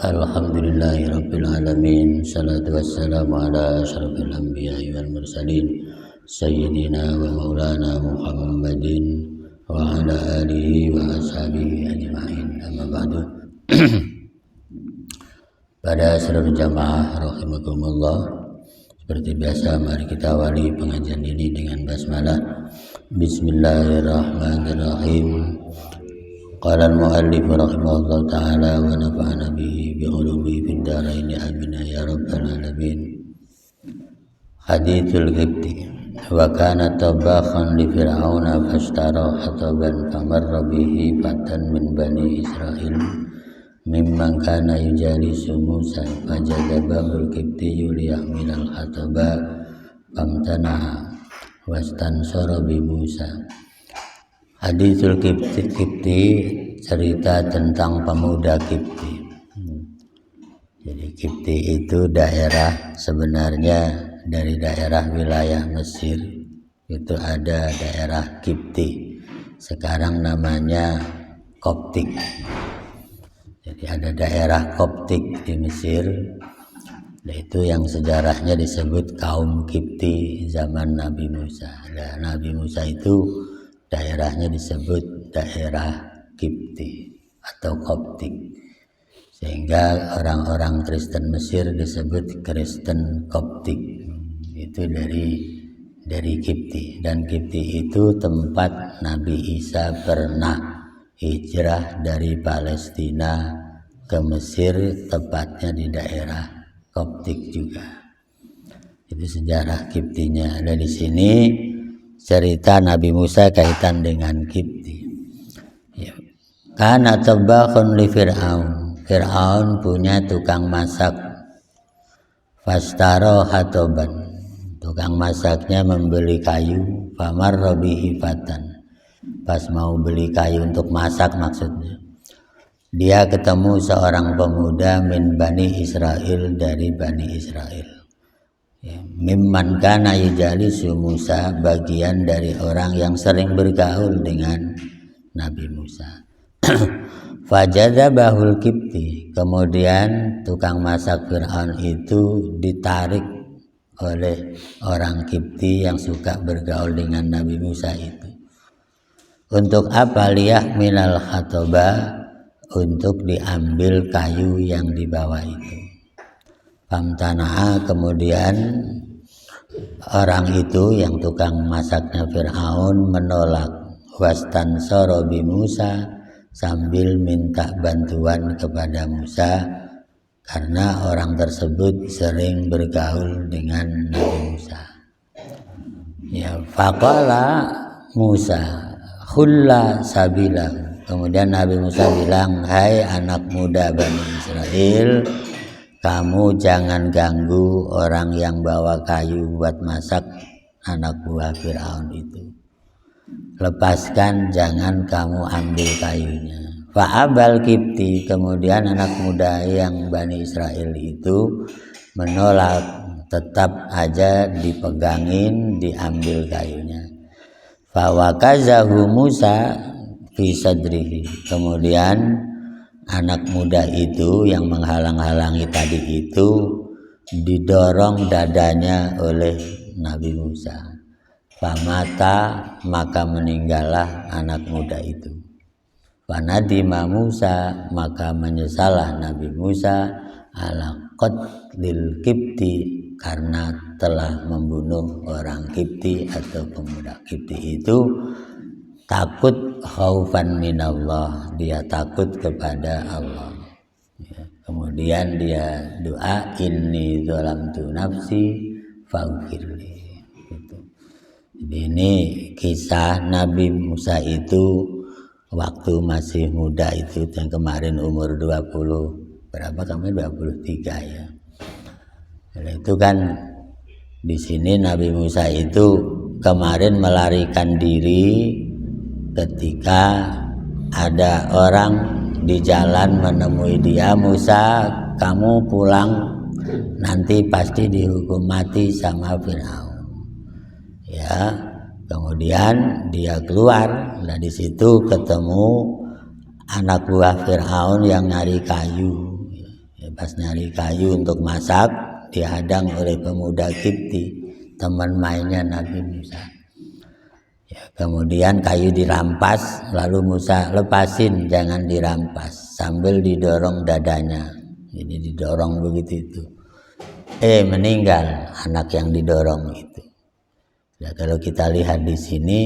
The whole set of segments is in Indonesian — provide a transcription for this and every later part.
Alhamdulillahirrabbilalamin. Salatu wassalamu ala asyrafil anbiya'i wal mursalin Sayyidina wa maulana Muhammadin wa ala alihi wa ashabihi ajma'in. Amma ba'du. Pada seluruh jamaah rahimakumullah, seperti biasa mari kita awali pengajian ini dengan basmalah. Bismillahirrahmanirrahim. Qala al-muallif rahimahullah ta'ala wa nafa'ana bihi bi ulumihi fid dharain amin ya rabbal alamin. Hadithul Qibti. Wa kana tabakhan li fir'auna fashtara hataban famarra bihi fatan min bani Israil mimman kana yujalisu Musa fajadabahu al-Qibti liyahmilal hataba famtanaha wastansara bi Musa. Hadithul Qibti, cerita tentang pemuda Qibti. Jadi Qibti itu daerah, sebenarnya dari daerah wilayah Mesir itu ada daerah Qibti. Sekarang namanya Koptik. Jadi ada daerah Koptik di Mesir. Itu yang sejarahnya disebut kaum Qibti zaman Nabi Musa. Dan Nabi Musa itu daerahnya disebut daerah Qibti atau Koptik, sehingga orang-orang Kristen Mesir disebut Kristen Koptik. Itu dari Qibti, dan Qibti itu tempat Nabi Isa pernah hijrah dari Palestina ke Mesir, tepatnya di daerah Koptik juga. Itu sejarah Qibtinya. Ada di sini cerita Nabi Musa kaitan dengan Qibti. Kana tabakhun li Fir'aun. Fir'aun punya tukang masak. Fastaro hatoban. Tukang masaknya membeli kayu. Famarra bihi fatan. Pas mau beli kayu untuk masak maksudnya, dia ketemu seorang pemuda min Bani Israil, dari Bani Israil. Mimman kana yujalisu Musa, bagian dari orang yang sering bergaul dengan Nabi Musa. Fajadabahul Qibti. Kemudian tukang masak Fir'aun itu ditarik oleh orang Qibti yang suka bergaul dengan Nabi Musa itu. Untuk apa? Liyahmilal hataba, untuk diambil kayu yang dibawa itu. Famtana'a, kemudian orang itu yang tukang masaknya Fir'aun menolak. Wastansara bi Musa, sambil minta bantuan kepada Musa, karena orang tersebut sering bergaul dengan Nabi Musa. Ya, faqala Musa khulla sabila. Kemudian Nabi Musa bilang, hai anak muda Bani Israel, kamu jangan ganggu orang yang bawa kayu buat masak anak buah Fir'aun itu. Lepaskan, jangan kamu ambil kayunya. Fa'abal Qibti. Kemudian anak muda yang Bani Israel itu menolak, tetap aja dipegangin, diambil kayunya. Fawakazahu Musa fi sadrihi. Kemudian anak muda itu yang menghalang-halangi tadi itu didorong dadanya oleh Nabi Musa. Famata, maka meninggallah anak muda itu. Fanadima Musa, maka menyesalah Nabi Musa ala qatlil Qibti, karena telah membunuh orang Qibti atau pemuda Qibti itu. Takut khaufan minallah, dia takut kepada Allah. Kemudian dia doa, inni dzalamtu nafsi faghfirli. Jadi ini kisah Nabi Musa itu waktu masih muda itu, yang kemarin umur 20 berapa, kami 23 ya. Nah, itu kan di sini Nabi Musa itu kemarin melarikan diri ketika ada orang di jalan menemui dia, Musa, kamu pulang, nanti pasti dihukum mati sama Fir'aun. Ya, kemudian dia keluar, nah di situ ketemu anak buah Fir'aun yang nyari kayu. Ya, pas nyari kayu untuk masak, dihadang oleh pemuda Kipti, teman mainnya Nabi Musa. Ya, kemudian kayu dirampas, lalu Musa lepasin, jangan dirampas, sambil didorong dadanya. Jadi didorong begitu itu. Meninggal anak yang didorong itu. Ya, kalau kita lihat di sini,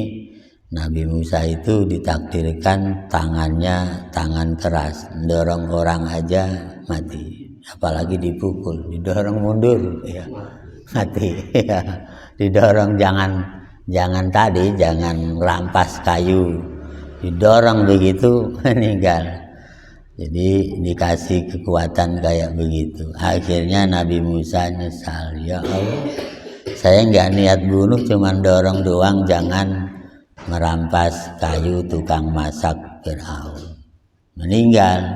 Nabi Musa itu ditakdirkan tangannya tangan keras, dorong orang aja mati, apalagi dipukul, didorong mundur, ya mati. Ya. Didorong jangan rampas kayu, didorong begitu meninggal. Jadi dikasih kekuatan kayak begitu. Akhirnya Nabi Musa nyesal, ya Allah, saya nggak niat bunuh, cuman dorong doang, jangan merampas kayu tukang masak Fir'aun. Meninggal.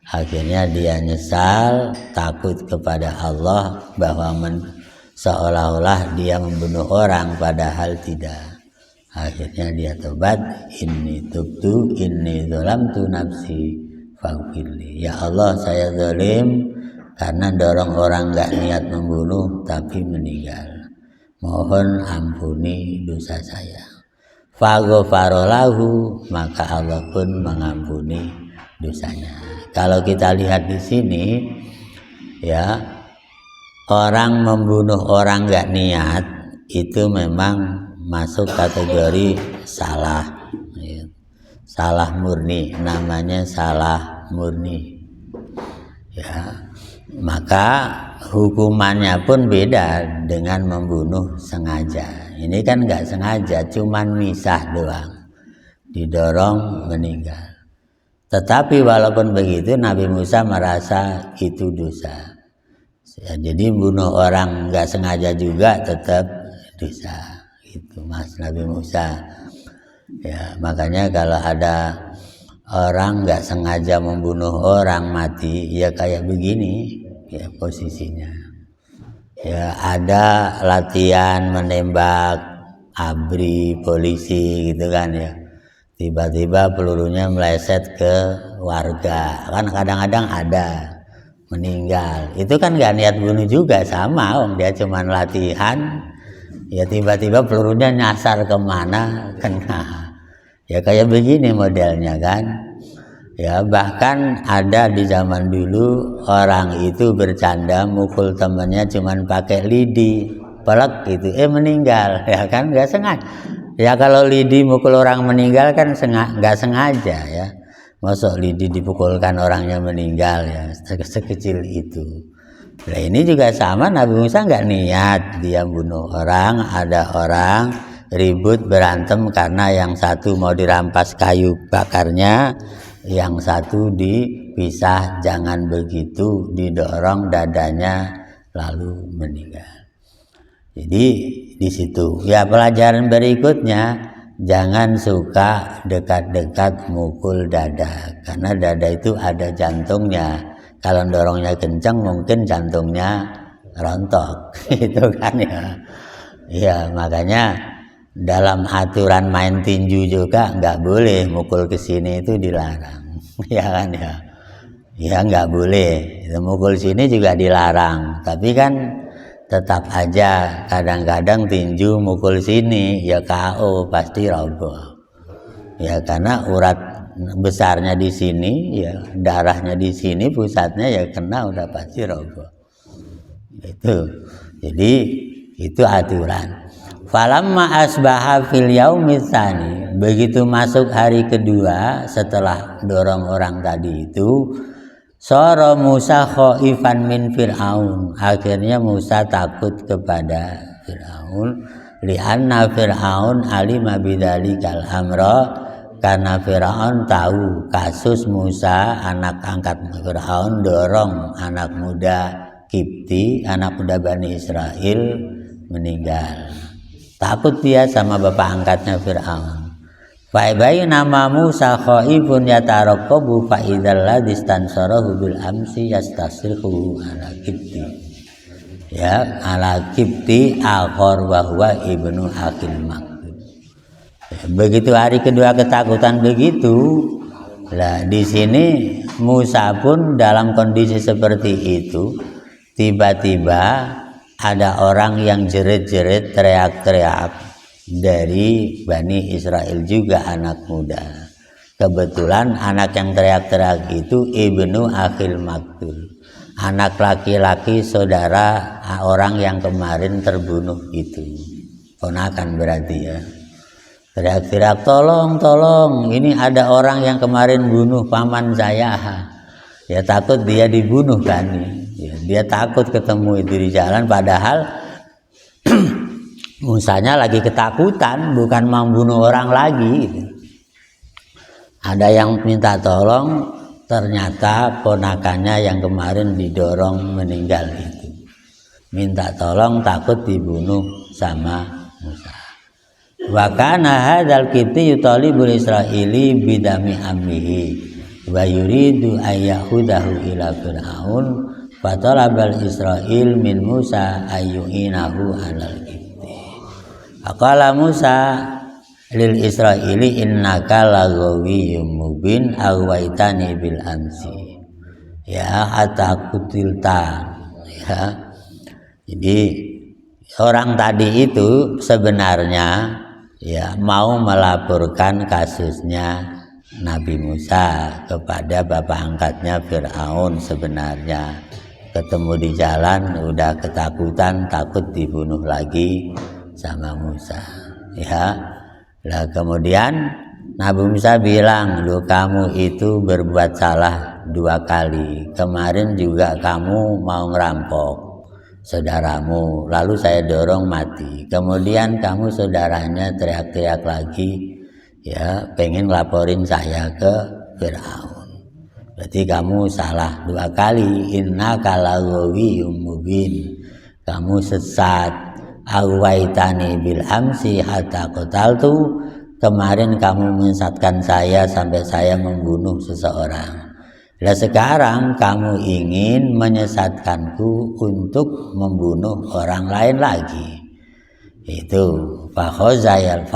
Akhirnya dia nyesal, takut kepada Allah bahwa seolah-olah dia membunuh orang, padahal tidak. Akhirnya dia tobat, inni tubtu inni dzalamtu nafsi faghfirli. Ya Allah, saya zalim karena dorong orang gak niat membunuh tapi meninggal. Mohon ampuni dosa saya. Faghfarolahu, maka Allah pun mengampuni dosanya. Kalau kita lihat di sini, ya, orang membunuh orang gak niat itu memang masuk kategori salah, ya. Salah murni, namanya salah murni. Ya, maka hukumannya pun beda dengan membunuh sengaja. Ini kan nggak sengaja, cuman misah doang, didorong meninggal. Tetapi walaupun begitu, Nabi Musa merasa itu dosa. Ya, jadi bunuh orang nggak sengaja juga tetap dosa. Itu Mas Nabi Musa. Ya, makanya kalau ada orang nggak sengaja membunuh orang mati, ya kayak begini, ya posisinya. Ya, ada latihan menembak ABRI, polisi gitu kan ya. Tiba-tiba pelurunya meleset ke warga, kan kadang-kadang ada meninggal. Itu kan nggak niat bunuh juga, sama dia cuman latihan. Ya tiba-tiba pelurunya nyasar kemana, kena. Ya kayak begini modelnya kan. Ya bahkan ada di zaman dulu orang itu bercanda mukul temannya cuman pakai lidi, pelek gitu, meninggal. Ya kan nggak sengaja. Ya kalau lidi mukul orang meninggal kan nggak sengaja ya. Masuk lidi dipukulkan orangnya meninggal ya, sekecil itu. Nah ini juga sama, Nabi Musa nggak niat dia bunuh orang, ada orang ribut berantem karena yang satu mau dirampas kayu bakarnya, yang satu dipisah, jangan begitu, didorong dadanya lalu meninggal. Jadi di situ ya pelajaran berikutnya, jangan suka dekat-dekat mukul dada, karena dada itu ada jantungnya. Kalau dorongnya kencang mungkin jantungnya rontok, itu kan ya. Ya makanya dalam aturan main tinju juga nggak boleh mukul ke sini, itu dilarang, ya kan ya. Ya nggak boleh, mukul sini juga dilarang. Tapi kan tetap aja kadang-kadang tinju mukul sini ya KO, pasti roboh. Ya karena urat besarnya di sini, ya darahnya di sini, pusatnya ya kena udah pasti roboh. Itu. Jadi itu aturan. Falamma asbaha fil yaumits tsani, begitu masuk hari kedua setelah dorong orang tadi itu, sara Musa khaifan min Fir'aun, akhirnya Musa takut kepada Fir'aun, li'anna Fir'aun alima bidzalikal amra, karena Fir'aun tahu kasus Musa anak angkat Fir'aun dorong anak muda Kipti, anak muda Bani Israel meninggal. Takut dia sama bapak angkatnya Fir'aun. Fa nama Musa khaifun yataraqabu fa idzal ladzi istansarahu bil amsi yastasrihu ala Kipti. Ya, ala Kipti akhor wa huwa ibnu akhil mak. Begitu hari kedua ketakutan begitu, Nah, di sini Musa pun dalam kondisi seperti itu, tiba-tiba ada orang yang jerit-jerit, teriak-teriak dari Bani Israel juga, anak muda. Kebetulan anak yang teriak-teriak itu ibnu akhil maktul, anak laki-laki saudara orang yang kemarin terbunuh itu, ponakan berarti ya. Teriak-teriak, tolong, tolong, ini ada orang yang kemarin bunuh paman saya. Ya takut dia dibunuh kan. Ya, dia takut ketemu itu di jalan, padahal Musanya lagi ketakutan, bukan membunuh orang lagi. Ada yang minta tolong, ternyata ponakannya yang kemarin didorong meninggal itu. Minta tolong, takut dibunuh sama Musa. Wa kana hadzal kibti yutalibul Israili bidami ammihi wa yuridu ayyahudahu ila fir'aun fatalabal Israil min Musa ayyuhinahu alal kibti. Aqala Musa lil Israili innaka lagawiyyum mubin awaitani bil amsi ya atakutilta ya. Jadi orang tadi itu sebenarnya ya mau melaporkan kasusnya Nabi Musa kepada bapak angkatnya Fir'aun. Sebenarnya ketemu di jalan udah ketakutan, takut dibunuh lagi sama Musa ya. Lah kemudian Nabi Musa bilang, "Lu kamu itu berbuat salah 2 kali. Kemarin juga kamu mau ngerampok saudaramu, lalu saya dorong mati. Kemudian kamu saudaranya teriak-teriak lagi, ya pengen laporin saya ke Fir'aun. Berarti kamu salah 2 kali. Innaka lagawiyyum mubin. Kamu sesat. Awaitani bil amsi hatta qataltu. Kemarin kamu menyesatkan saya sampai saya membunuh seseorang. Lah sekarang kamu ingin menyesatkanku untuk membunuh orang lain lagi." Itu fakhoziyal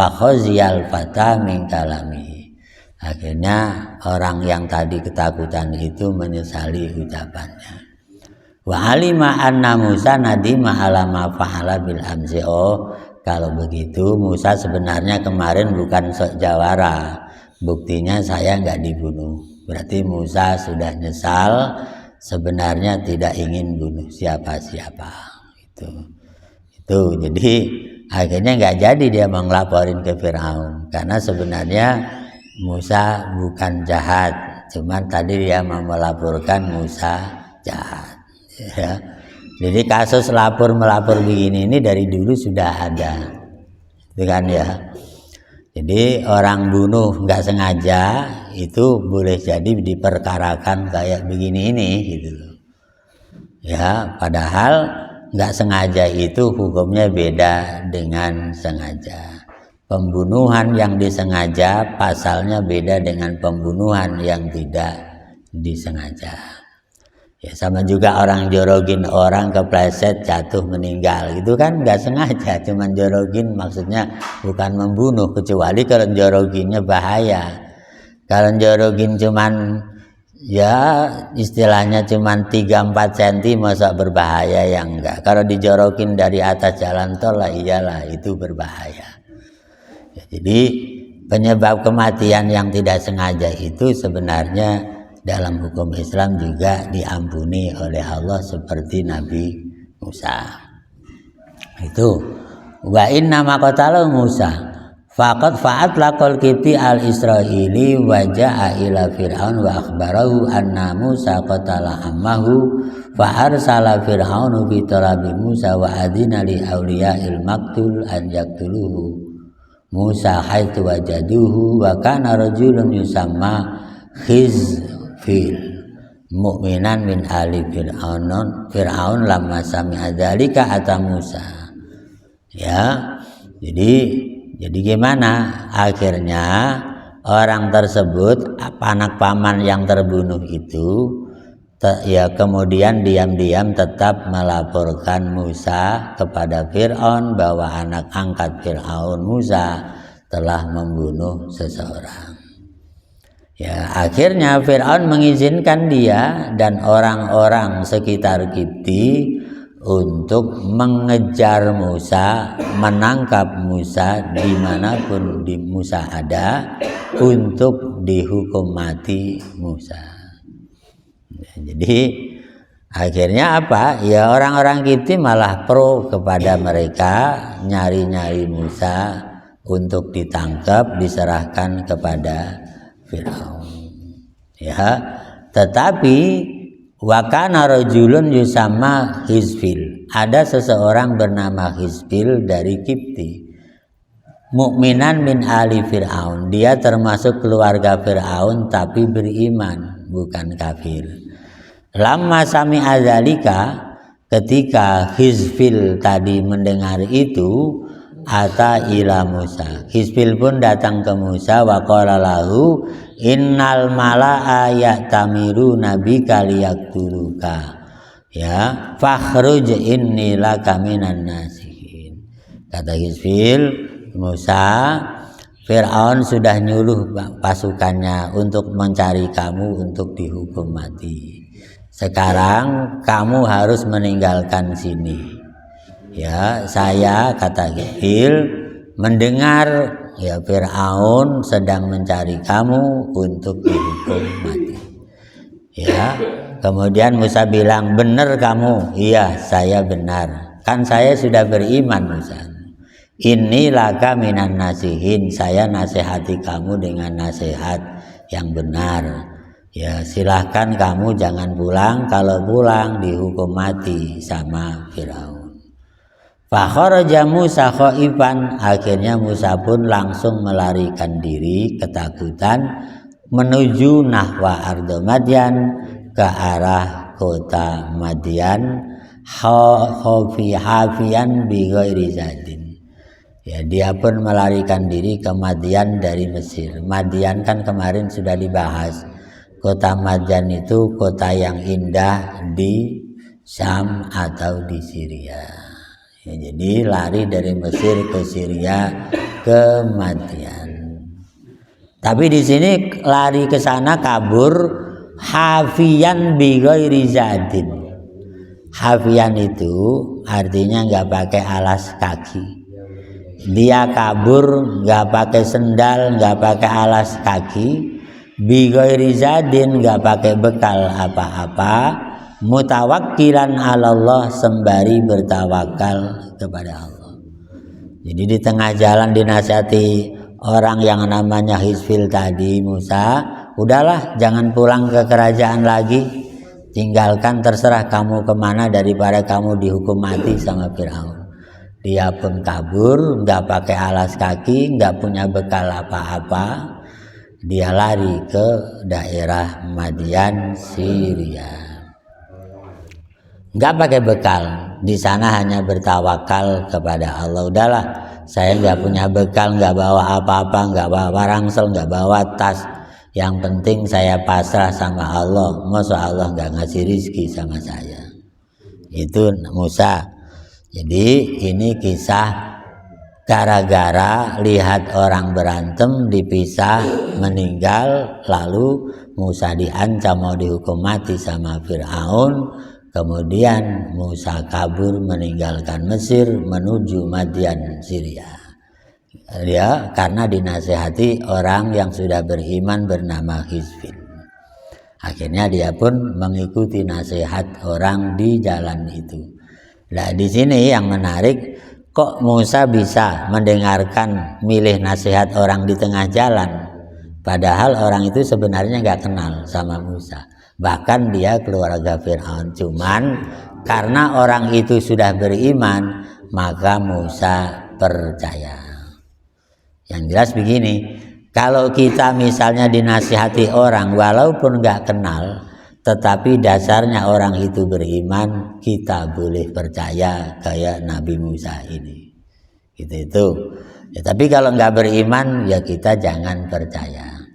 fata min kalami. Akhirnya orang yang tadi ketakutan itu menyesali ucapannya. Wa alima anna Musa nadima ala ma fa'ala bil amsi. Oh, kalau begitu Musa sebenarnya kemarin bukan sok jawara. Buktinya saya enggak dibunuh. Berarti Musa sudah nyesal, sebenarnya tidak ingin bunuh siapa-siapa. Itu jadi akhirnya nggak jadi dia mengelaporin ke Fir'aun, karena sebenarnya Musa bukan jahat, cuman tadi dia mau melaporkan Musa jahat ya. Jadi kasus melapor begini ini dari dulu sudah ada, itu kan ya. Jadi orang bunuh nggak sengaja itu boleh jadi diperkarakan kayak begini ini gitu ya. Padahal nggak sengaja itu hukumnya beda dengan sengaja. Pembunuhan yang disengaja pasalnya beda dengan pembunuhan yang tidak disengaja. Ya sama juga orang jorogin orang kepleset jatuh meninggal, itu kan nggak sengaja, cuman jorogin, maksudnya bukan membunuh, kecuali kalau joroginnya bahaya. Kalau jorogin cuman ya istilahnya cuman 3-4 cm masa berbahaya, yang enggak. Kalau dijorokin dari atas jalan tol lah iyalah itu berbahaya. Ya, jadi penyebab kematian yang tidak sengaja itu sebenarnya dalam hukum Islam juga diampuni oleh Allah seperti Nabi Musa. Itu wa inna ma qatala Musa faqad fa'at laqal kibti al Israili wa ja'a ila Fir'aun wa akhbarahu anna Musa qatala ammahu fa arsala Fir'aun bi talabi Musa wa adina li awliya'il maktul an yaqtuluhu Musa haitsu wajaduhu wa kana rajulun yusamma Khizfil mu'minan min ali Fir'aun lamma sami'a dzalika ata Musa. Ya. Jadi gimana? Akhirnya orang tersebut, anak paman yang terbunuh itu ya kemudian diam-diam tetap melaporkan Musa kepada Fir'aun bahwa anak angkat Fir'aun Musa telah membunuh seseorang. Ya, akhirnya Fir'aun mengizinkan dia dan orang-orang sekitar Kipti untuk mengejar Musa, menangkap Musa dimanapun Musa ada, untuk dihukum mati Musa. Ya, jadi akhirnya apa? Ya orang-orang Kipti malah pro kepada mereka, nyari-nyari Musa untuk ditangkap, diserahkan kepada Fir'aun. Ya, tetapi wakana rajulun yusama Hizfil. Ada seseorang bernama Hizfil dari Kipti. Mukminan min ali Fir'aun. Dia termasuk keluarga Fir'aun tapi beriman, bukan kafir. Lama sami adzalika, ketika Hizfil tadi mendengar itu, ata ila Musa. Hizfil pun datang ke Musa wa qala lahu innal mala'a ya'tamiru nabika liyaktuluka. Ya, fakhruj inni laka minan nasihin. Kata Hizfil, Musa, Fir'aun sudah nyuruh pasukannya untuk mencari kamu untuk dihukum mati. Sekarang kamu harus meninggalkan sini. Ya, saya, kata Hizfil, mendengar ya Fir'aun sedang mencari kamu untuk dihukum mati. Ya, kemudian Musa bilang, benar kamu? Iya, saya benar. Kan saya sudah beriman, Musa. Innilaka minan nasihin, saya nasihati kamu dengan nasihat yang benar. Ya, silahkan kamu jangan pulang, kalau pulang dihukum mati sama Fir'aun. Fakharaja Musa khaifan, akhirnya Musa pun langsung melarikan diri ketakutan menuju nahwa ardo Madyan, ke arah kota Madyan, hafiyan bi ghairi zadin. Ya, dia pun melarikan diri ke Madyan dari Mesir. Madyan kan kemarin sudah dibahas. Kota Madyan itu kota yang indah di Syam atau di Syria. Ya, jadi lari dari Mesir ke Syria ke Madyan. Tapi di sini lari ke sana kabur hafiyan bi ghairi zadin. Hafiyan itu artinya nggak pakai alas kaki. Dia kabur nggak pakai sendal, nggak pakai alas kaki, bi ghairi zadin, nggak pakai bekal apa-apa, mutawakkilan 'alallah, sembari bertawakal kepada Allah. Jadi di tengah jalan dinasihati orang yang namanya Hizfil tadi, Musa, udahlah jangan pulang ke kerajaan lagi, tinggalkan, terserah kamu kemana daripada kamu dihukum mati sama Fir'aun. Dia pun kabur, nggak pakai alas kaki, nggak punya bekal apa-apa. Dia lari ke daerah Madyan, Syria. Nggak pakai bekal, di sana hanya bertawakal kepada Allah. Udahlah, saya nggak punya bekal, nggak bawa apa-apa, nggak bawa rangsel, nggak bawa tas. Yang penting saya pasrah sama Allah. Masa Allah nggak ngasih rizki sama saya? Itu Musa. Jadi ini kisah gara-gara lihat orang berantem dipisah meninggal, lalu Musa diancam mau dihukum mati sama Fir'aun. Kemudian Musa kabur meninggalkan Mesir menuju Madyan, Syria. Dia karena dinasihati orang yang sudah beriman bernama Hizfil. Akhirnya dia pun mengikuti nasihat orang di jalan itu. Nah, di sini yang menarik, kok Musa bisa mendengarkan milih nasihat orang di tengah jalan, padahal orang itu sebenarnya nggak kenal sama Musa. Bahkan dia keluarga Fir'aun. Cuman karena orang itu sudah beriman, maka Musa percaya. Yang jelas begini, kalau kita misalnya dinasihati orang walaupun nggak kenal, tetapi dasarnya orang itu beriman, kita boleh percaya kayak Nabi Musa ini. Itu. Ya, tapi kalau nggak beriman, ya kita jangan percaya.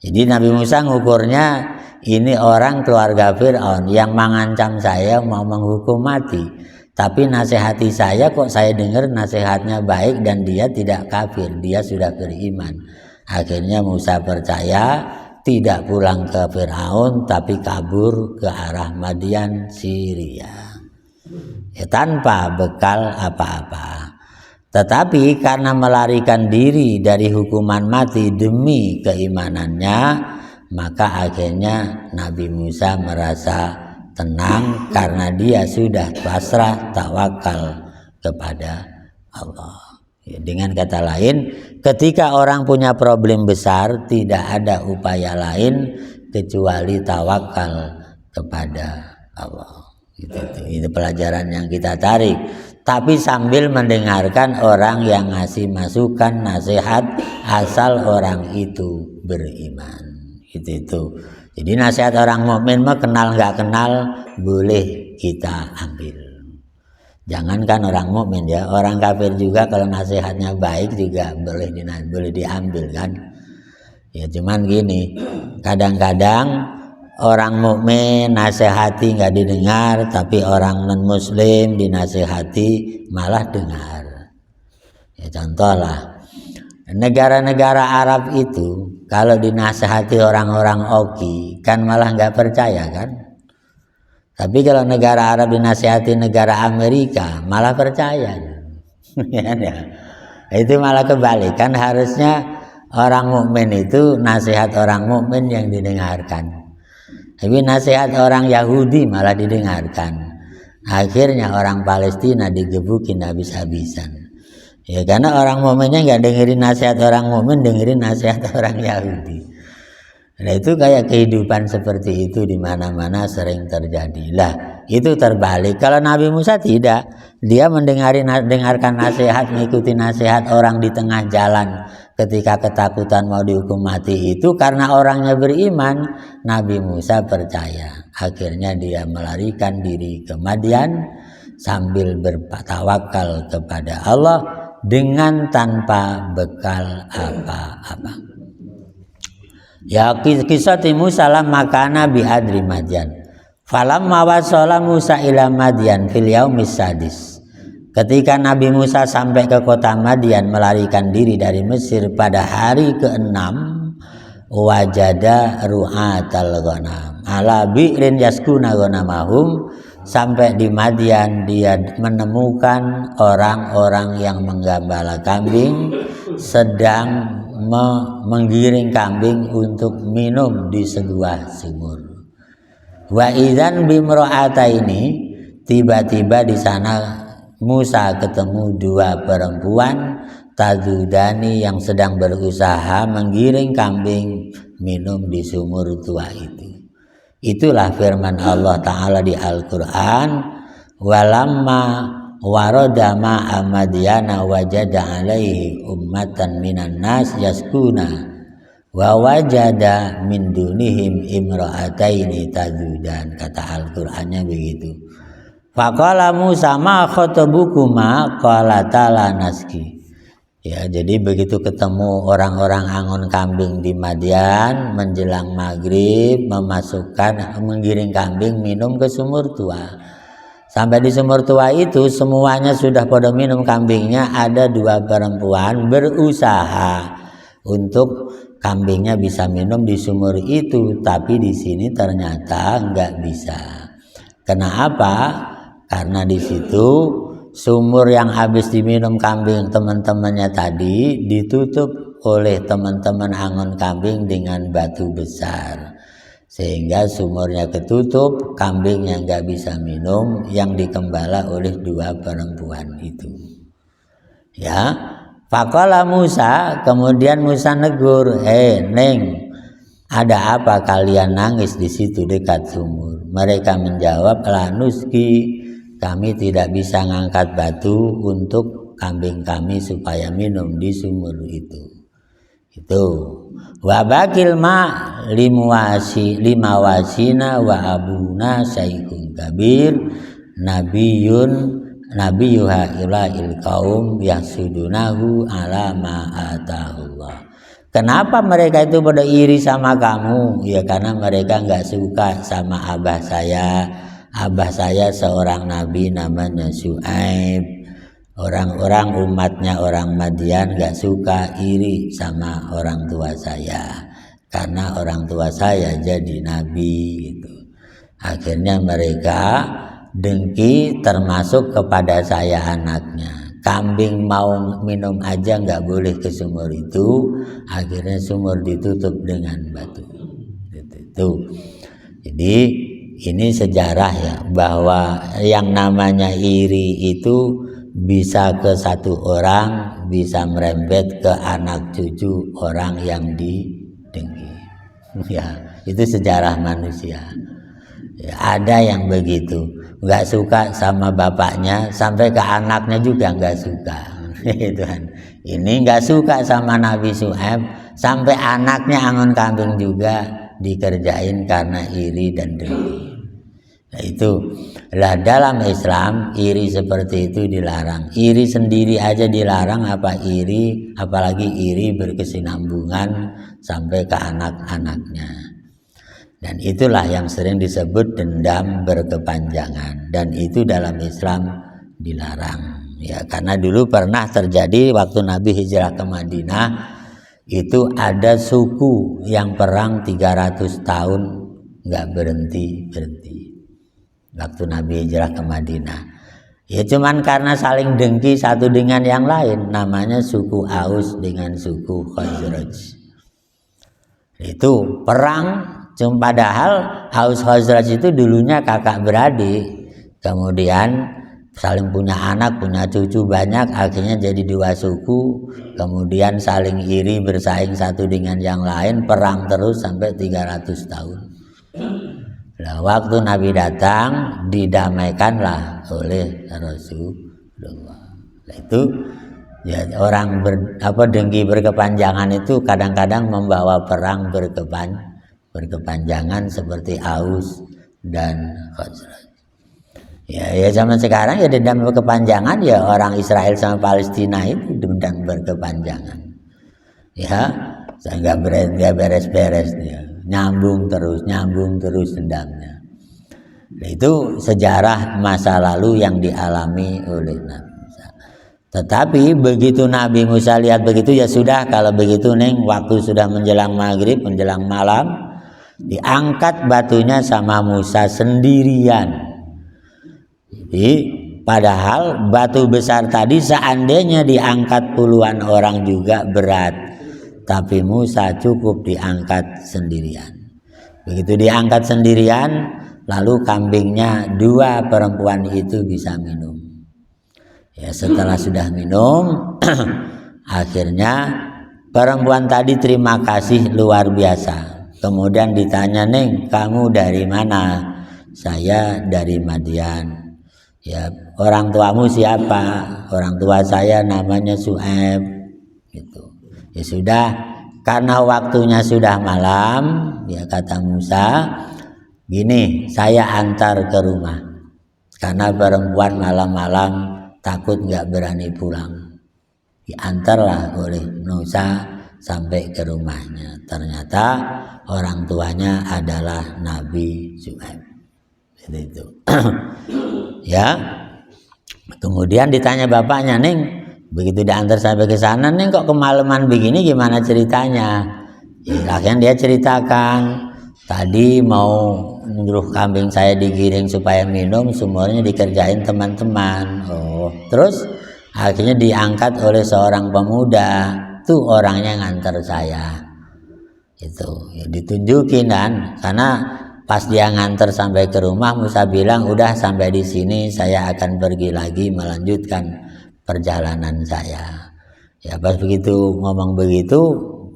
Jadi Nabi Musa ngukurnya, ini orang keluarga Fir'aun yang mengancam saya mau menghukum mati. Tapi nasihati saya kok saya dengar nasihatnya baik dan dia tidak kafir, dia sudah beriman. Akhirnya Musa percaya tidak pulang ke Firaun tapi kabur ke arah Madian, Syria. Ya, tanpa bekal apa-apa. Tetapi karena melarikan diri dari hukuman mati demi keimanannya, maka akhirnya Nabi Musa merasa tenang karena dia sudah pasrah tawakal kepada Allah. Ya, dengan kata lain, ketika orang punya problem besar, tidak ada upaya lain kecuali tawakal kepada Allah. Itu pelajaran yang kita tarik. Tapi sambil mendengarkan orang yang ngasih masukan, nasihat, asal orang itu beriman. Itu. Jadi nasihat orang mukmin mah kenal nggak kenal boleh kita ambil. Jangankan orang mukmin ya, orang kafir juga kalau nasihatnya baik juga boleh diambil kan. Ya cuman gini, kadang-kadang orang mukmin nasihati nggak didengar, tapi orang non muslim dinasihati malah dengar. Ya contoh lah, negara-negara Arab itu kalau dinasihati orang-orang oki kan malah nggak percaya kan. Tapi kalau negara Arab dinasihati negara Amerika malah percaya. Ya. Itu malah kebalik kan, harusnya orang mukmin itu nasihat orang mukmin yang didengarkan. Tapi nasihat orang Yahudi malah didengarkan. Akhirnya orang Palestina digebukin habis-habisan. Ya karena orang mukminnya nggak dengerin nasihat orang mukmin, dengerin nasihat orang Yahudi. Nah itu kayak kehidupan seperti itu di mana-mana sering terjadi. Lah itu terbalik. Kalau Nabi Musa tidak, dia mendengarkan nasihat, mengikuti nasihat orang di tengah jalan. Ketika ketakutan mau dihukum mati itu karena orangnya beriman, Nabi Musa percaya. Akhirnya dia melarikan diri ke Madian sambil bertawakal kepada Allah dengan tanpa bekal apa-apa. Ya kisah Musa makana bihadri Madian. Falamma wasala Musa ila Madian fil yaumis sadis. Ketika Nabi Musa sampai ke kota Madian melarikan diri dari Mesir pada hari ke-6, wajada ru'atal ghanam ala bi'rin yaskuna ghanamahum. Sampai di Madian dia menemukan orang-orang yang menggembala kambing sedang menggiring kambing untuk minum di sebuah sumur. Wa idzan bimra'ata ini, tiba-tiba di sana Musa ketemu dua perempuan tadudani yang sedang berusaha menggiring kambing minum di sumur tua itu. Itulah firman Allah Ta'ala di Al-Quran, walamma warada ma'a Madyana wajada alaihi ummatan minan nas yaskuna wa wajada min dunihim imra'ataini tadudan. Kata Al-Qur'annya begitu. Faqala Musa ma khotabukuma qala ta'ala naski. Ya, jadi begitu ketemu orang-orang angon kambing di Madian menjelang maghrib, menggiring kambing minum ke sumur tua. Sampai di sumur tua itu semuanya sudah pada minum kambingnya, ada dua perempuan berusaha untuk kambingnya bisa minum di sumur itu, tapi di sini ternyata nggak bisa. Kenapa? Karena di situ sumur yang habis diminum kambing teman-temannya tadi ditutup oleh teman-teman angon kambing dengan batu besar, sehingga sumurnya ketutup, kambingnya nggak bisa minum, yang dikembala oleh dua perempuan itu. Ya, faqala Musa, kemudian Musa negur, Neng, ada apa kalian nangis di situ dekat sumur? Mereka menjawab, lanuski, kami tidak bisa ngangkat batu untuk kambing kami supaya minum di sumur itu. Itu wabakil ma limawasina wa abuna syaikun kabir nabiyuha ilahil kaum yasudunahu ala ma'atahullah. Kenapa mereka itu pada iri sama kamu? Ya karena mereka nggak suka sama abah saya. Abah saya seorang nabi namanya Syuaib. Orang-orang umatnya orang Madian gak suka, iri sama orang tua saya. karena orang tua saya jadi nabi gitu. Akhirnya mereka dengki termasuk kepada saya anaknya. Kambing mau minum aja nggak boleh ke sumur itu, akhirnya sumur ditutup dengan batu. Itu. Jadi ini sejarah ya, bahwa yang namanya iri itu bisa ke satu orang, bisa merembet ke anak cucu orang yang didengki. Ya, itu sejarah manusia. Ya, ada yang begitu, nggak suka sama bapaknya sampai ke anaknya juga nggak suka. Itu kan. Ini nggak suka sama Nabi Syuaib sampai anaknya angon kambing juga dikerjain karena iri dan dengki. Nah, itu lah dalam Islam iri seperti itu dilarang. Iri sendiri aja dilarang, apalagi iri berkesinambungan sampai ke anak-anaknya. Dan itulah yang sering disebut dendam berkepanjangan, dan itu dalam Islam dilarang. Ya, karena dulu pernah terjadi waktu Nabi hijrah ke Madinah, itu ada suku yang perang 300 tahun nggak berhenti. Waktu Nabi hijrah ke Madinah, ya cuman karena saling dengki satu dengan yang lain, namanya suku Aus dengan suku Khazraj. Itu perang. Cuma padahal Aus Khazraj itu dulunya kakak beradik, kemudian saling punya anak, punya cucu banyak, akhirnya jadi dua suku, kemudian saling iri bersaing satu dengan yang lain, perang terus sampai 300 tahun. Nah, waktu Nabi datang didamaikanlah oleh Rasulullah. Nah, itu ya, orang dengki berkepanjangan itu kadang-kadang membawa perang berkepanjangan seperti Aus dan Khazraj. Ya zaman sekarang ya dendam berkepanjangan, ya orang Israel sama Palestina itu dendam berkepanjangan. Ya, saya nggak beres-beres dia, nyambung terus dendamnya. Nah, itu sejarah masa lalu yang dialami oleh Nabi Musa. Tetapi begitu Nabi Musa lihat begitu, ya sudah kalau begitu neng, waktu sudah menjelang maghrib, menjelang malam, diangkat batunya sama Musa sendirian. Jadi padahal batu besar tadi seandainya diangkat puluhan orang juga berat, tapi Musa cukup diangkat sendirian. Begitu diangkat sendirian, lalu kambingnya dua perempuan itu bisa minum. Ya, setelah sudah minum akhirnya perempuan tadi terima kasih luar biasa. Kemudian ditanya, neng, kamu dari mana? Saya dari Madian. Ya, orang tuamu siapa? Orang tua saya namanya Syuaib. Gitu. Ya sudah, karena waktunya sudah malam, ya kata Musa, gini, saya antar ke rumah. Karena perempuan malam-malam takut nggak berani pulang. Diantarlah oleh Musa sampai ke rumahnya. Ternyata orang tuanya adalah Nabi Syuaib. Itu. Ya. Kemudian ditanya bapaknya, neng, begitu diantar sampai ke sana, neng kok kemalaman begini, gimana ceritanya? Ya, akhirnya dia ceritakan, tadi mau nyuruh kambing saya digiring supaya minum, sumurnya dikerjain teman-teman. Oh, terus akhirnya diangkat oleh seorang pemuda, tuh orangnya nganter saya. Itu ya, ditunjukin kan, karena pas dia nganter sampai ke rumah, Musa bilang, udah sampai di sini, saya akan pergi lagi melanjutkan perjalanan saya. Ya pas begitu ngomong begitu,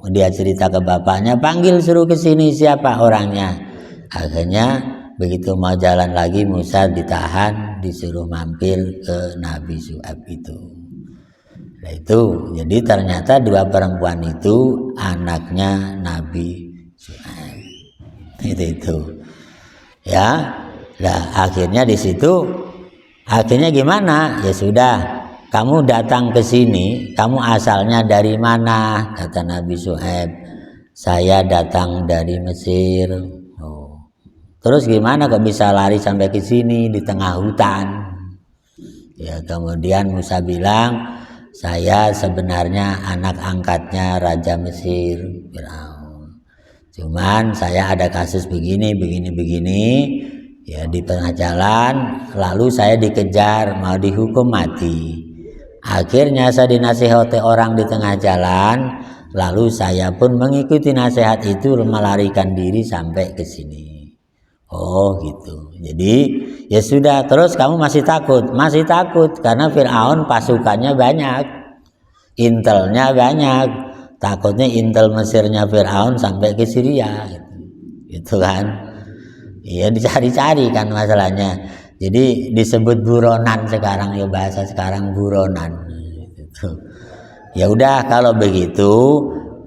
dia cerita ke bapaknya, panggil suruh ke sini siapa orangnya. Akhirnya begitu mau jalan lagi, Musa ditahan, disuruh mampir ke Nabi Syuaib itu. Nah itu, jadi ternyata dua perempuan itu anaknya Nabi Syuaib. Itu. Ya. Nah, akhirnya di situ akhirnya gimana? Ya sudah, kamu datang ke sini, kamu asalnya dari mana? Kata Nabi Syuaib, saya datang dari Mesir. Oh. Terus gimana kok bisa lari sampai ke sini di tengah hutan? Ya, kemudian Musa bilang, saya sebenarnya anak angkatnya Raja Mesir, Firaun. Cuman saya ada kasus begini, ya di tengah jalan, lalu saya dikejar, mau dihukum mati. Akhirnya saya dinasihati orang di tengah jalan, lalu saya pun mengikuti nasihat itu, melarikan diri sampai ke sini. Oh gitu. Jadi ya sudah, terus kamu masih takut? Masih takut karena Fir'aun pasukannya banyak, intelnya banyak. Takutnya intel Mesirnya Fir'aun sampai ke Syria gitu kan. Iya, dicari-cari kan masalahnya. Jadi disebut buronan sekarang, ya bahasa sekarang buronan gitu. Ya udah, kalau begitu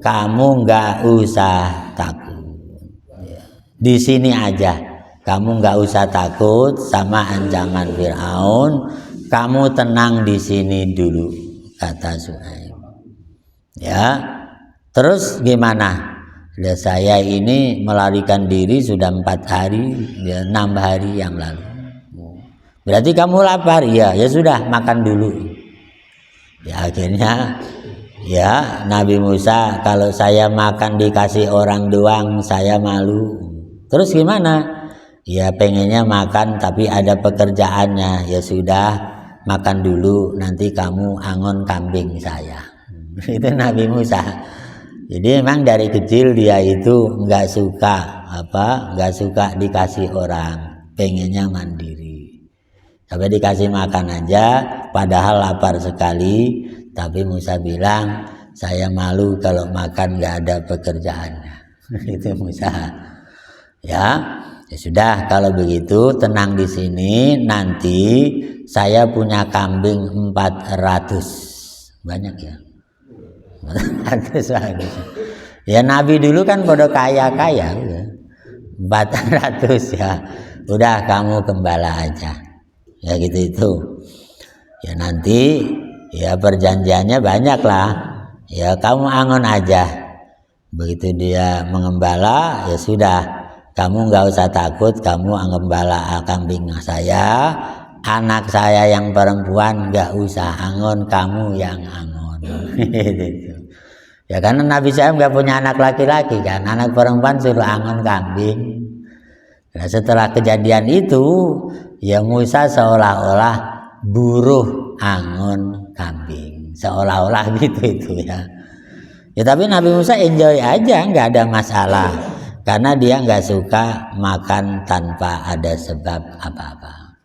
kamu nggak usah takut. Di sini aja, kamu nggak usah takut sama ancaman Fir'aun. Kamu tenang di sini dulu, kata Syuaib. Ya, terus gimana? Ya, saya ini melarikan diri sudah 4 hari, ya 6 hari yang lalu. Berarti kamu lapar? Ya, ya sudah, makan dulu. Ya akhirnya ya Nabi Musa, kalau saya makan dikasih orang doang saya malu. Terus gimana? Ya pengennya makan tapi ada pekerjaannya. Ya sudah, makan dulu, nanti kamu angon kambing saya. Itu Nabi Musa. Jadi memang dari kecil dia itu nggak suka dikasih orang, pengennya mandiri. Sampai dikasih makan aja, padahal lapar sekali. Tapi Musa bilang, saya malu kalau makan nggak ada pekerjaannya. Itu Musa. Ya sudah, kalau begitu tenang di sini. Nanti saya punya kambing 400, banyak ya. 400. Ya Nabi dulu kan pada kaya 400 ya. Udah kamu gembala aja. Ya gitu itu. Ya nanti ya perjanjiannya banyak lah. Ya kamu angon aja. Begitu dia mengembala, ya sudah, kamu nggak usah takut, kamu gembala kambing saya. Anak saya yang perempuan nggak usah angon, kamu yang angon. Ya karena Nabi saya nggak punya anak laki-laki kan, anak perempuan suruh angon kambing. Nah, setelah kejadian itu ya Musa seolah-olah buruh angon kambing, seolah-olah gitu itu ya. Ya tapi Nabi Musa enjoy aja, nggak ada masalah, karena dia nggak suka makan tanpa ada sebab apa-apa.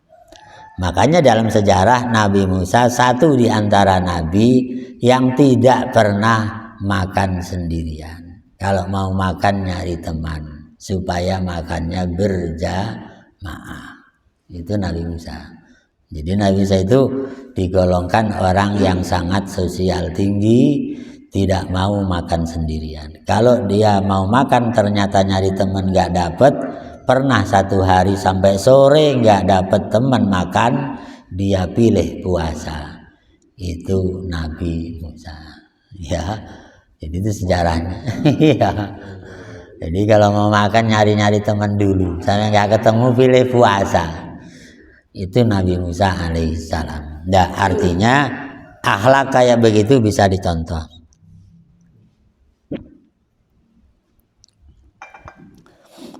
Makanya dalam sejarah Nabi Musa satu di antara nabi yang tidak pernah makan sendirian. Kalau mau makan nyari teman supaya makannya berjamaah. Itu Nabi Musa. Jadi Nabi Musa itu digolongkan orang yang sangat sosial tinggi, tidak mau makan sendirian. Kalau dia mau makan ternyata nyari teman nggak dapet, pernah satu hari sampai sore nggak dapet teman makan, dia pilih puasa. Itu Nabi Musa. Ya. Jadi itu sejarahnya. Ya. Jadi kalau mau makan nyari-nyari teman dulu, sampai nggak ketemu pilih puasa. Itu Nabi Musa alaihissalam. Nah, artinya akhlak kayak begitu bisa dicontoh.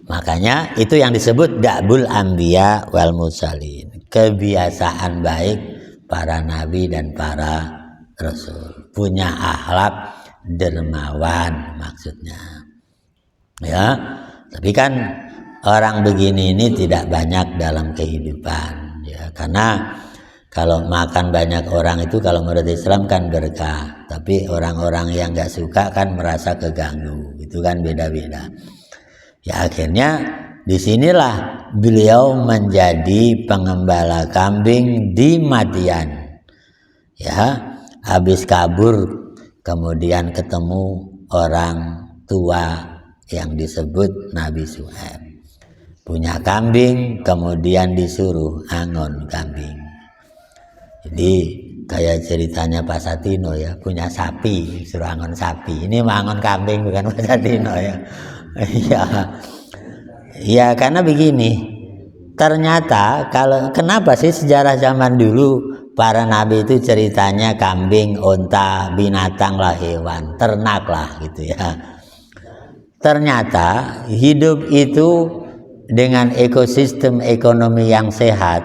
Makanya itu yang disebut da'bul anbiya wal mursalin, kebiasaan baik para nabi dan para rasul, punya akhlak dermawan maksudnya. Ya, tapi kan orang begini ini tidak banyak dalam kehidupan ya, karena kalau makan banyak orang itu kalau menurut Islam kan berkah, tapi orang-orang yang nggak suka kan merasa keganggu, itu kan beda-beda. Ya akhirnya disinilah beliau menjadi pengembala kambing di Madian. Ya, habis kabur kemudian ketemu orang tua yang disebut Nabi Syuaib. Punya kambing kemudian disuruh angon kambing. Jadi kayak ceritanya Pak Satino ya, punya sapi, suruh angon sapi. Ini angon kambing bukan Pak Satino ya. Ya karena begini, ternyata kalau kenapa sih sejarah zaman dulu para nabi itu ceritanya kambing, onta, binatang lah, hewan, ternak lah gitu ya. ternyata hidup itu dengan ekosistem ekonomi yang sehat,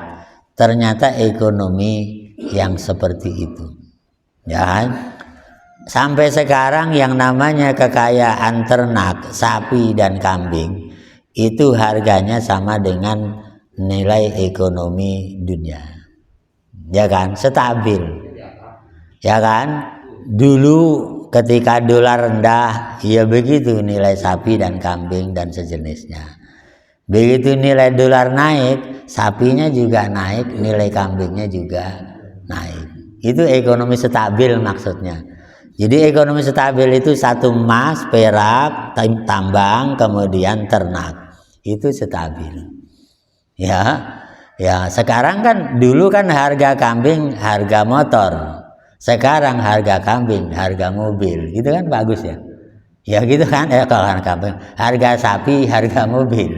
ternyata ekonomi yang seperti itu. Ya kan? Sampai sekarang yang namanya kekayaan ternak, sapi dan kambing itu harganya sama dengan nilai ekonomi dunia. Ya kan? Stabil. Ya kan? Dulu ketika dolar rendah, ya begitu nilai sapi dan kambing dan sejenisnya. Begitu nilai dolar naik, sapinya juga naik, nilai kambingnya juga naik. Itu ekonomi stabil maksudnya. Jadi ekonomi stabil itu satu emas, perak, tambang, kemudian ternak. Itu stabil. Ya. Ya, sekarang kan dulu kan harga kambing harga motor. Sekarang harga kambing harga mobil. Gitu kan bagus ya. Ya gitu kan, kalau kambing, harga sapi harga mobil.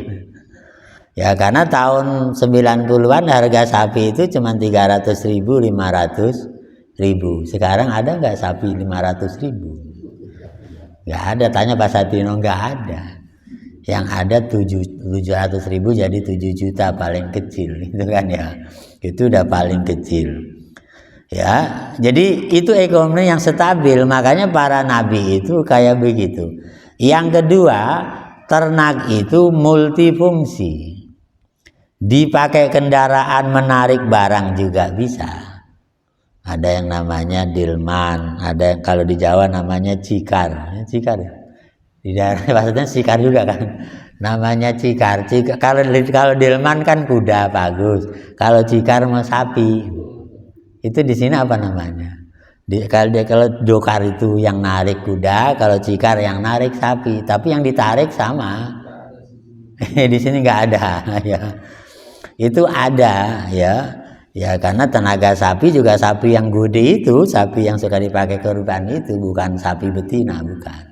Ya karena tahun 90-an harga sapi itu cuma 300.000, 500.000. Sekarang ada nggak sapi 500.000? Nggak ada. Tanya Pak Satino, nggak ada. Yang ada 700.000 jadi 7 juta paling kecil, itu kan ya. Itu udah paling kecil. Ya, jadi itu ekonomi yang stabil. Makanya para nabi itu kayak begitu. Yang kedua, ternak itu multifungsi. Dipakai kendaraan menarik barang juga bisa. Ada yang namanya dilman, ada yang kalau di Jawa namanya cikar. Cikar di daerah maksudnya cikar juga kan, namanya cikar. Kalau dilman kan kuda bagus, kalau cikar mau sapi. Itu di sini apa namanya? Kalau dokar itu yang narik kuda, kalau cikar yang narik sapi. Tapi yang ditarik sama. Di sini nggak ada ya. Itu ada ya. Ya karena tenaga sapi juga sapi yang gede itu, sapi yang suka dipakai kurban itu bukan sapi betina, bukan.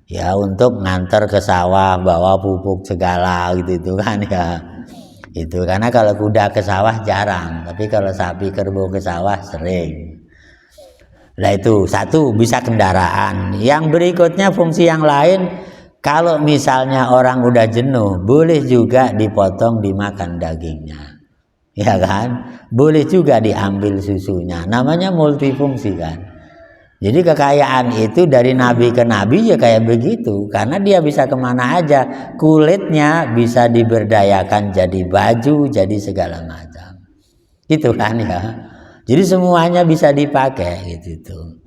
Ya untuk nganter ke sawah, bawa pupuk segala gitu kan ya. Itu karena kalau kuda ke sawah jarang, tapi kalau sapi kerbau ke sawah sering. Nah itu satu, bisa kendaraan. Yang berikutnya fungsi yang lain, kalau misalnya orang udah jenuh, boleh juga dipotong dimakan dagingnya. Ya kan, boleh juga diambil susunya, namanya multifungsi kan. Jadi kekayaan itu dari nabi ke nabi ya kayak begitu, karena dia bisa kemana aja, kulitnya bisa diberdayakan jadi baju, jadi segala macam, gitu kan ya. Jadi semuanya bisa dipakai gitu.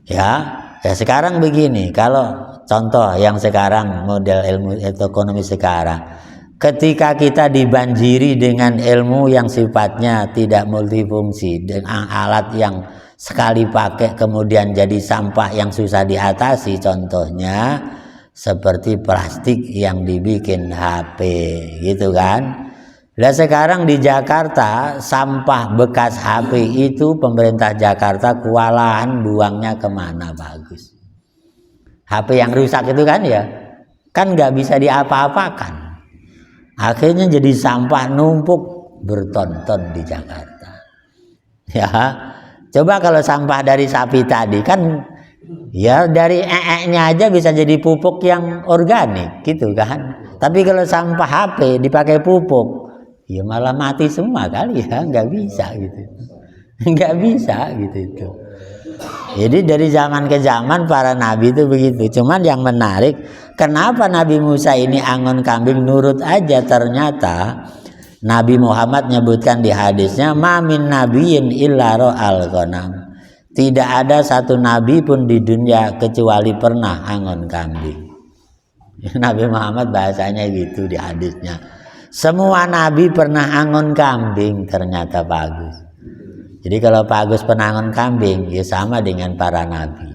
Ya sekarang begini, kalau contoh yang sekarang model ilmu ekonomi sekarang. Ketika kita dibanjiri dengan ilmu yang sifatnya tidak multifungsi, dengan alat yang sekali pakai kemudian jadi sampah yang susah diatasi, contohnya seperti plastik yang dibikin HP gitu kan. Nah sekarang di Jakarta sampah bekas HP itu pemerintah Jakarta kewalahan buangnya kemana bagus. HP yang rusak itu kan ya, kan nggak bisa diapa-apakan. Akhirnya jadi sampah numpuk berton-ton di Jakarta. Ya, coba kalau sampah dari sapi tadi kan, ya dari nya aja bisa jadi pupuk yang organik, gitu kan. Tapi kalau sampah HP dipakai pupuk, ya malah mati semua kali ya, nggak bisa gitu, nggak bisa gitu itu. Jadi dari zaman ke zaman para nabi itu begitu. Cuman yang menarik, kenapa Nabi Musa ini angon kambing nurut aja? Ternyata Nabi Muhammad nyebutkan di hadisnya, ma min nabiyyin illa ra'al ghanam. Tidak ada satu nabi pun di dunia kecuali pernah angon kambing. Nabi Muhammad bahasanya gitu di hadisnya. Semua nabi pernah angon kambing, ternyata bagus. Jadi kalau Pak Agus penangon kambing, ya sama dengan para nabi.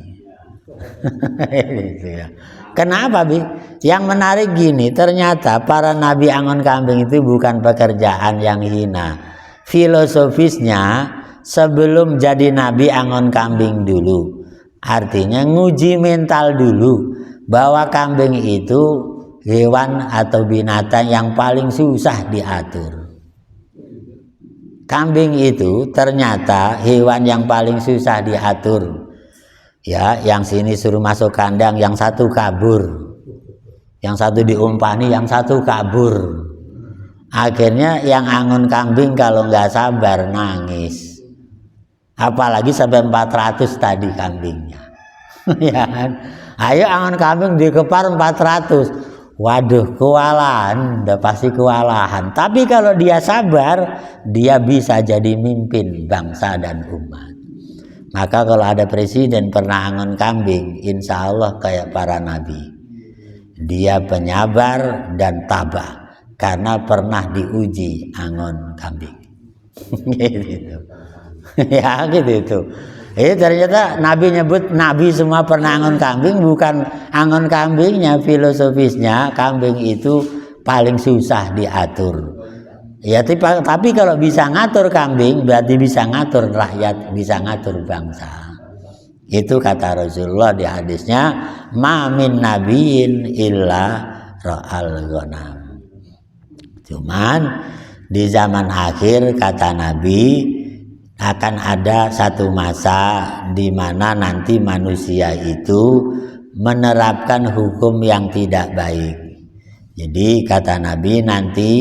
Gitu ya. Kenapa, Bi? Yang menarik gini, ternyata para nabi angon kambing itu bukan pekerjaan yang hina. Filosofisnya, sebelum jadi nabi angon kambing dulu. Artinya nguji mental dulu bahwa kambing itu hewan atau binatang yang paling susah diatur. Kambing itu ternyata hewan yang paling susah diatur. Ya, yang sini suruh masuk kandang, yang satu kabur. yang satu diumpani, yang satu kabur. Akhirnya yang angon kambing kalau nggak sabar nangis, apalagi sampai 400 tadi kambingnya. Ya kan? Ayo angon kambing dikepar 400, waduh kewalahan, udah pasti kewalahan. Tapi kalau dia sabar, dia bisa jadi mimpin bangsa dan umat. Maka kalau ada presiden pernah angon kambing, insya Allah kayak para nabi, dia penyabar dan tabah karena pernah diuji angon kambing. Gitu. Ya gitu itu. Ternyata Nabi nyebut Nabi semua pernah angon kambing, bukan angon kambingnya, filosofisnya kambing itu paling susah diatur. Ya tapi kalau bisa ngatur kambing berarti bisa ngatur rakyat, bisa ngatur bangsa. Itu kata Rasulullah di hadisnya, ma min nabiyin illa ra'al ghanam. Cuman di zaman akhir kata Nabi akan ada satu masa di mana nanti manusia itu menerapkan hukum yang tidak baik. Jadi kata Nabi nanti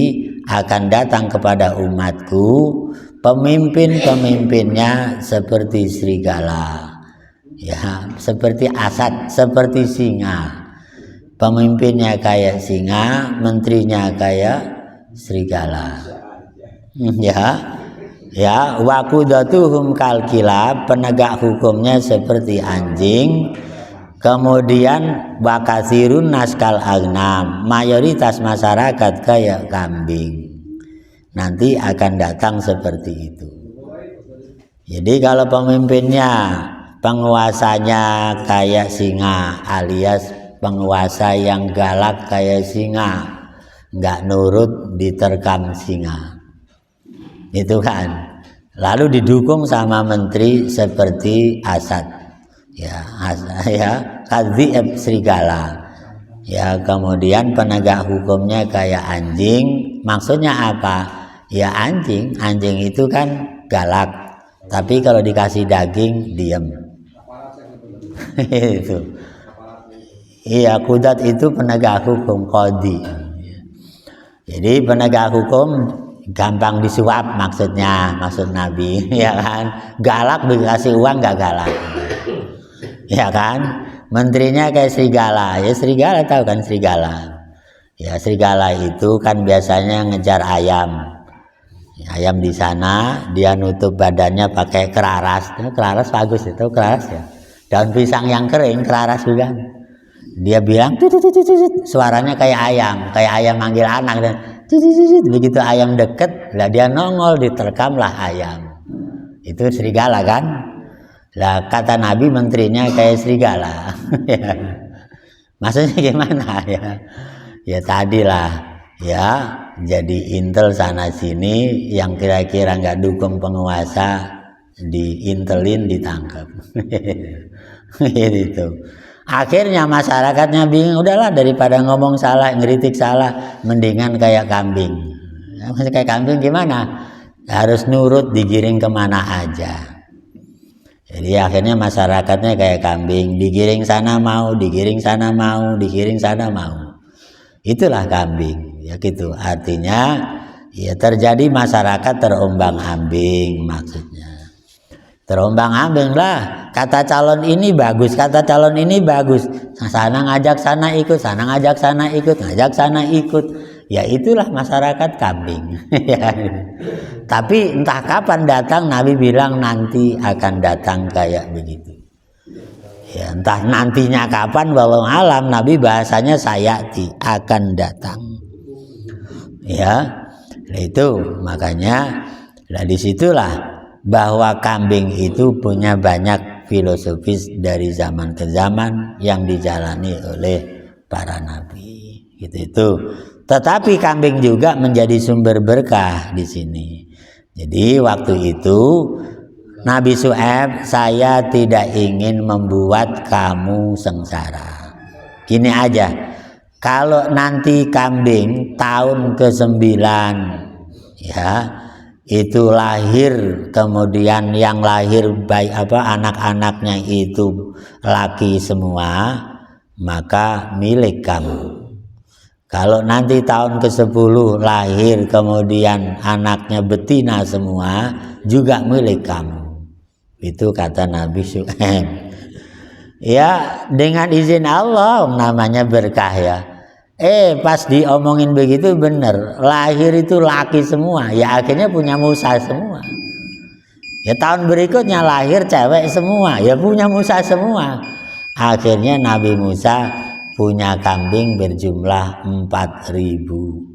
akan datang kepada umatku pemimpin-pemimpinnya seperti serigala, ya, seperti asad, seperti singa. Pemimpinnya kayak singa, menterinya kayak serigala. Ya, waqudatuhum kal kilab, penegak hukumnya seperti anjing. Kemudian wakasirun naskal agnam, mayoritas masyarakat kayak kambing. Nanti akan datang seperti itu. Jadi kalau pemimpinnya, penguasanya kayak singa, alias penguasa yang galak kayak singa, nggak nurut diterkam singa, itu kan. Lalu didukung sama menteri seperti asad, ya kadhib serigala, ya. Kemudian penegak hukumnya kayak anjing. Maksudnya apa? Ya anjing itu kan galak, tapi kalau dikasih daging diem. Itu. Iya, kudat itu penegak hukum, qadhi. Jadi penegak hukum gampang disuap maksudnya, maksud Nabi, ya kan? Galak dikasih uang nggak galak, ya kan? Menterinya kayak serigala, ya serigala tahu kan serigala? Ya serigala itu kan biasanya ngejar ayam. Ayam di sana dia nutup badannya pakai keraras, keraras bagus itu keraras ya. Daun pisang yang kering keraras juga. Dia bilang suaranya kayak ayam manggil anak, dan begitu ayam deket lah dia nongol, diterkamlah ayam. Itu serigala kan. Lah kata Nabi menterinya kayak serigala. Maksudnya gimana ya? Ya tadilah ya, jadi intel sana sini yang kira-kira nggak dukung penguasa diintelin, ditangkap. Gitu. Akhirnya masyarakatnya bingung, udahlah daripada ngomong salah, ngeritik salah, mendingan kayak kambing. Maksudnya kayak kambing gimana? Harus nurut, digiring kemana aja. Jadi akhirnya masyarakatnya kayak kambing, digiring sana mau, digiring sana mau, digiring sana mau. Itulah kambing, ya gitu. Artinya ya terjadi masyarakat terombang-ambing maksudnya. Terombang-ambing lah, kata calon ini bagus, kata calon ini bagus, sana ngajak sana ikut, sana ngajak sana ikut, ngajak sana ikut, ya itulah masyarakat kambing. Tapi entah kapan datang, Nabi bilang nanti akan datang kayak begitu. Ya entah nantinya kapan, wallahu alam. Nabi bahasanya sayati, akan datang. Ya, itu makanya lah disitulah bahwa kambing itu punya banyak filosofis dari zaman ke zaman yang dijalani oleh para nabi, gitu. Tetapi kambing juga menjadi sumber berkah di sini. Jadi waktu itu Nabi Syuaib, saya tidak ingin membuat kamu sengsara. Gini aja, kalau nanti kambing tahun ke-9 ya itu lahir, kemudian yang lahir baik anak-anaknya itu laki semua, maka milik kamu. Kalau nanti tahun ke-10 lahir kemudian anaknya betina semua, juga milik kamu. Itu kata Nabi Syuaib. Ya dengan izin Allah, namanya berkah ya. Pas diomongin begitu bener, lahir itu laki semua, ya akhirnya punya Musa semua. Ya tahun berikutnya lahir cewek semua, ya punya Musa semua. Akhirnya Nabi Musa punya kambing berjumlah 4.000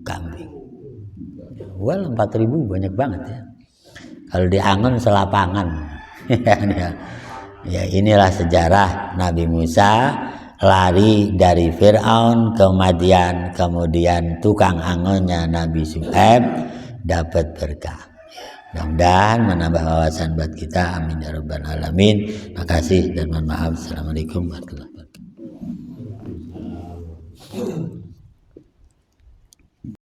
kambing. Well, 4.000 banyak banget ya. Kalau di Angon selapangan. Ya inilah sejarah Nabi Musa lari dari Fir'aun ke Madian, kemudian tukang angonnya Nabi Syuaib dapat berkah. Mudah-mudahan menambah wawasan buat kita. Amin ya rabbal alamin. Makasih dan mohon maaf. Assalamualaikum warahmatullahi wabarakatuh.